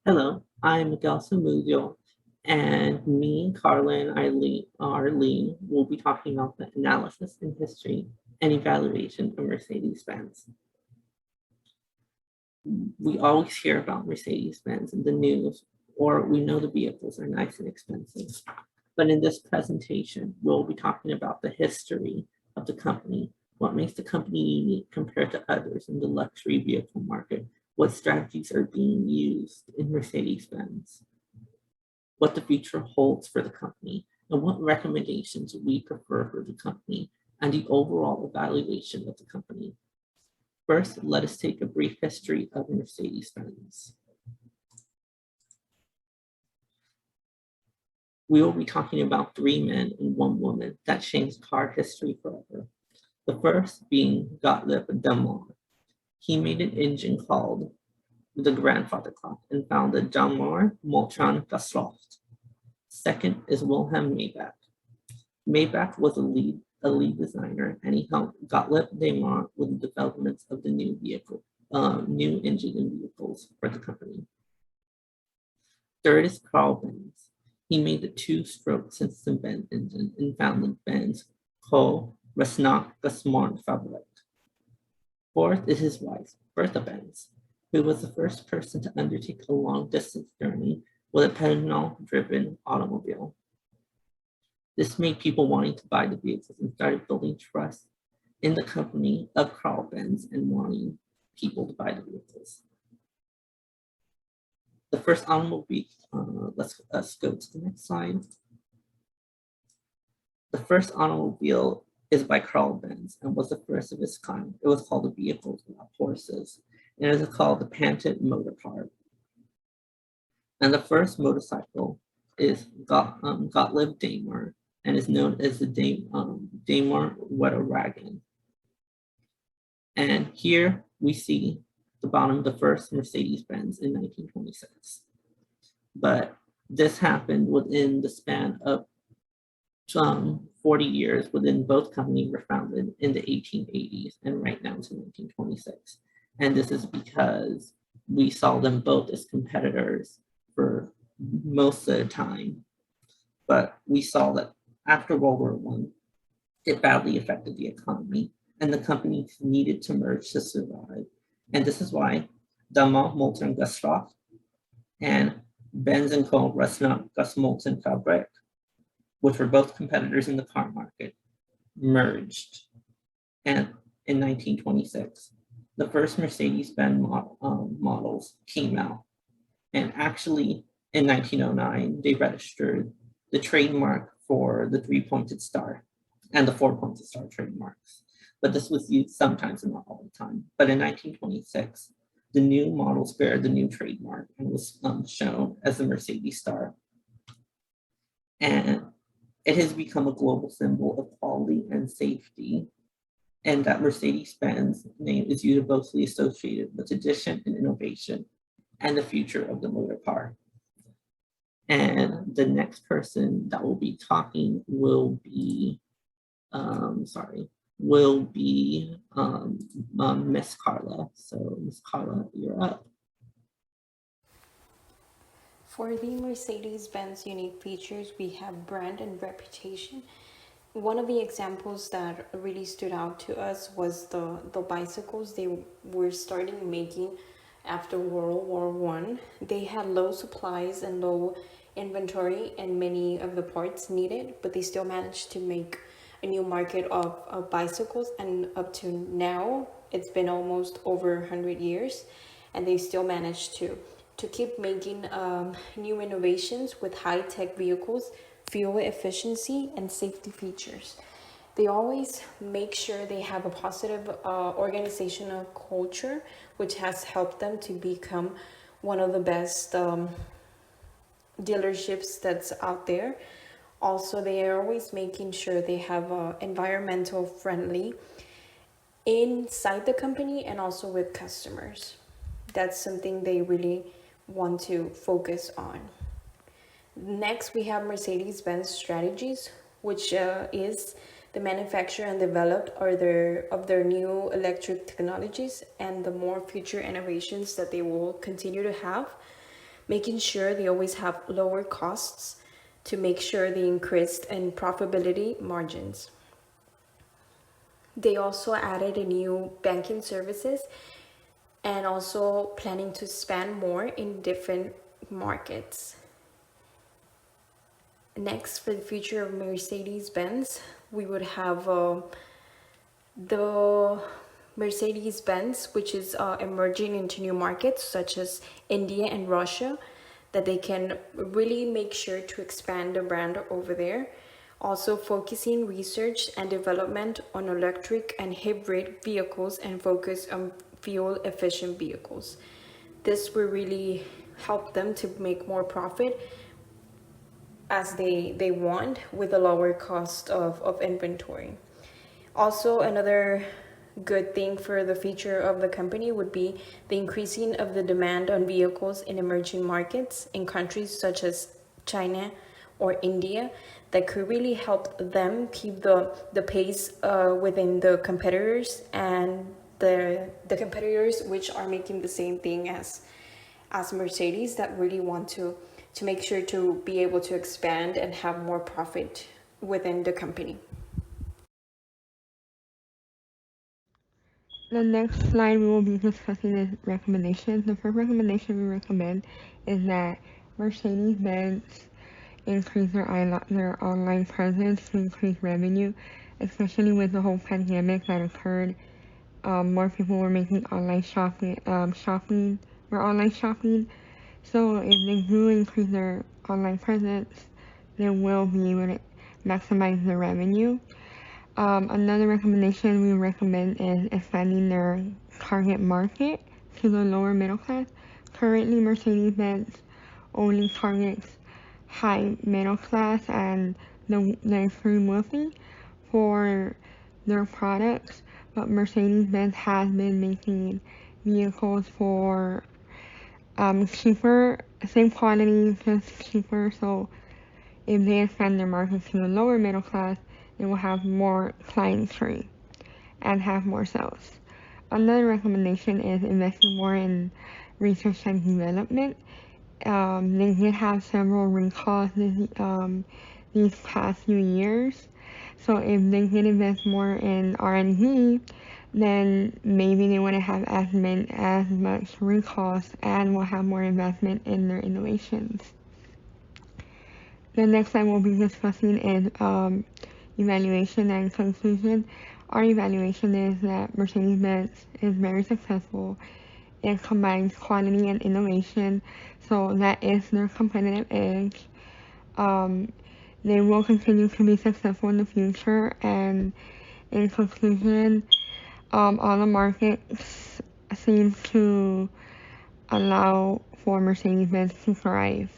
Hello, I'm Miguel Samudio, and me, Carla, and Arlene will be talking about the analysis and history and evaluation of Mercedes-Benz. We always hear about Mercedes-Benz in the news, or we know the vehicles are nice and expensive. But in this presentation, we'll be talking about the history of the company, what makes the company unique compared to others in the luxury vehicle market, what strategies are being used in Mercedes-Benz, what the future holds for the company, and what recommendations we prefer for the company, and the overall evaluation of the company. First, let us take a brief history of Mercedes-Benz. We will be talking about three men and one woman that changed car history forever. The first being Gottlieb Daimler. He made an engine called the grandfather clock and founded Daimler Motoren Gesellschaft. Second is Wilhelm Maybach. Maybach was a lead designer, and he helped Gottlieb Daimler with the developments of the new engine in vehicles for the company. Third is Carl Benz. He made the two-stroke Simpson-Benz engine and founded Benz Co. Fabrik. Fourth is his wife, Bertha Benz, who was the first person to undertake a long-distance journey with a pedal-driven automobile. This made people wanting to buy the vehicles and started building trust in the company of Carl Benz and wanting people to buy the vehicles. The first automobile, let's go to the next slide. The first automobile is by Carl Benz and was the first of its kind. It was called a vehicle without horses, and it is called the Panton motor car. And the first motorcycle is Gottlieb Daimler and is known as the Daimler Wagen. And here we see the bottom of the first Mercedes-Benz in 1926. But this happened within the span of 40 years within both companies were founded in the 1880s and right now to 1926. And this is because we saw them both as competitors for most of the time. But we saw that after World War I, it badly affected the economy and the companies needed to merge to survive. And this is why Daimler Motoren Gesellschaft and Benz & Co. Motoren Fabrik, which were both competitors in the car market, merged. And in 1926, the first Mercedes-Benz models came out. And actually, in 1909, they registered the trademark for the three-pointed star and the four-pointed star trademarks. But this was used sometimes and not all the time. But in 1926, the new models bear the new trademark and was shown as the Mercedes star. And it has become a global symbol of quality and safety. And that Mercedes-Benz name is universally associated with tradition and innovation and the future of the motor car. And the next person that will be talking will be, Miss Carla. So Miss Carla, you're up. For the Mercedes-Benz unique features, we have brand and reputation. One of the examples that really stood out to us was the bicycles they were starting making after World War One. They had low supplies and low inventory and many of the parts needed, but they still managed to make a new market of bicycles, and up to now it's been almost over 100 years and they still managed to keep making new innovations with high-tech vehicles, fuel efficiency, and safety features. They always make sure they have a positive organizational culture, which has helped them to become one of the best dealerships that's out there. Also, they are always making sure they have environmental friendly inside the company and also with customers. That's something they really want to focus on. Next, we have Mercedes-Benz strategies, which is the manufacture and develop of their new electric technologies and the more future innovations that they will continue to have. making sure they always have lower costs to make sure they increased in profitability margins. They also added a new banking services and also planning to expand more in different markets. Next, for the future of Mercedes-Benz, we would have the Mercedes-Benz, which is emerging into new markets such as India and Russia, that they can really make sure to expand the brand over there. Also focusing research and development on electric and hybrid vehicles and focus on fuel efficient vehicles. This will really help them to make more profit as they want with a lower cost of inventory. Also, another good thing for the future of the company would be the increasing of the demand on vehicles in emerging markets in countries such as China or India that could really help them keep the pace within the competitors and the competitors which are making the same thing as Mercedes that really want to make sure to be able to expand and have more profit within the company. The next slide we will be discussing is recommendations. The first recommendation we recommend is that Mercedes-Benz increase their online presence to increase revenue, especially with the whole pandemic that occurred. More people were making online online shopping. So if they do increase their online presence, they will be able to maximize the revenue. Another recommendation we recommend is expanding their target market to the lower middle class. Currently, Mercedes-Benz only targets high middle class and the extreme wealthy for their products, but Mercedes-Benz has been making vehicles for cheaper, same quality, just cheaper. So if they expand their market to the lower middle class, they will have more clientele and have more sales. Another recommendation is investing more in research and development. They did have several recalls these past few years. So if they did invest more in R&D, then maybe they wouldn't have as much recalls and will have more investment in their innovations. The next slide we'll be discussing is evaluation and conclusion. Our evaluation is that Mercedes-Benz is very successful. It combines quality and innovation, so that is their competitive edge. They will continue to be successful in the future, and in conclusion, all the markets seem to allow for Mercedes-Benz to thrive.